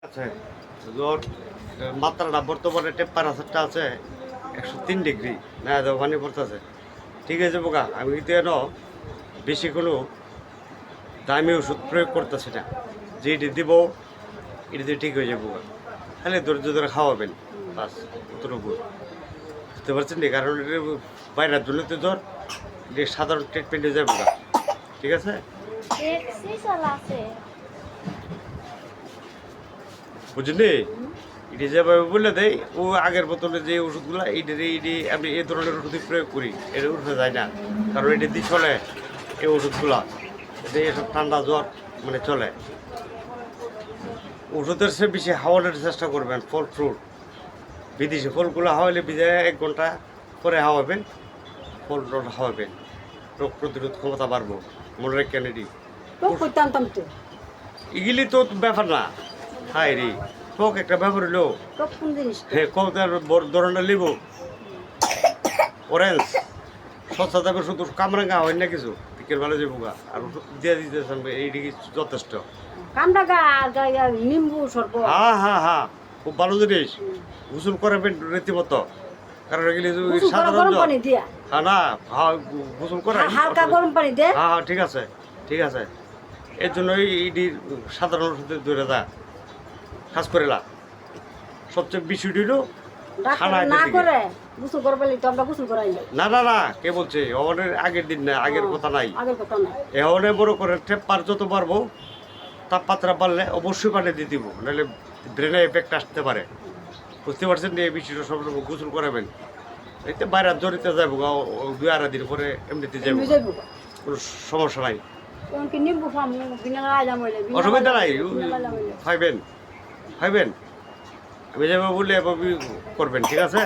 আছে জ্বর মাত্রাটা বর্তমানে টেম্পারেচারটা আছে 103 ডিগ্রি না পানি পড়তেছে। ঠিক আছে বোকা, আমি কিন্তু এন বেশি কোনো দামি ওষুধ প্রয়োগ করতেছি না, যেটি দিব এটিতে ঠিক হয়ে যাবে বোকা। খালি ধৈর্য ধরে খাওয়াবেন, বাস অতটুকু। বুঝতে পারছেন নি? কারণ বাইরের জন্য তো জ্বর সাধারণ ট্রিটমেন্ট হয়ে যাবে বোকা। ঠিক আছে, বুঝলি? এটি যেভাবে বলে দেয় ও আগের বোতলে যে ওষুধগুলো আমি এই ধরনের ওষুধই প্রয়োগ করি, এটা উঠে যায় না। কারণ এটি দিয়ে চলে এই ওষুধগুলা, এতে এসব ঠান্ডা জ্বর মানে চলে। ওষুধের চেয়ে বেশি হাওয়ানোর চেষ্টা করবেন ফল ফ্রুট, বিদেশি ফলগুলো হাওয়ালে ভিজে 1 ঘন্টা পরে হাওয়াবেন, ফল হাওয়াবেন, রোগ প্রতিরোধ ক্ষমতা বাড়বো। মনে রাখেন এটি এগুলি তো ব্যাপার না। হাই রে কক একটা ব্যাপার হলো, হ্যাঁ কক ধরনের লেবু অরেঞ্জ সস্তা দামে শুধু কামরাঙ্গা হয় না কিছু বিকেল বেলা যাবো গা, আর দিয়ে দিতেছেন এইটি যথেষ্ট। হ্যাঁ হ্যাঁ হ্যাঁ, খুব ভালো জিনিস। গোসল করাবেন রীতিমতো, কারণ এগুলি সাধারণ হ্যাঁ না, হ্যাঁ গোসল করা হ্যাঁ হ্যাঁ ঠিক আছে ঠিক আছে। এর জন্যই এইটি সাধারণ ওষুধের দূরে যা কাজ করে না। সবচেয়ে বেশি হইল না না না, কে বলছে অনের আগের দিন না, আগের কথা নাই। এহনে বড় করে টেম্পার যত পারবো, তাপমাত্রা বাড়লে অবশ্যই পানি দিয়ে দিব, নাহলে ব্রেনে এফেক্ট আসতে পারে। বুঝতে পারছেন? এই বিষয়টা সবসময় গোসল করাবেন। এতে বাইরে জড়িতে যাবো 2-2.5 দিন পরে এমনিতে যাবো, কোনো সমস্যা নাই, অসুবিধা নাই। খাইবেন খাইবেন, আমি যাবো বললে করবেন। ঠিক আছে।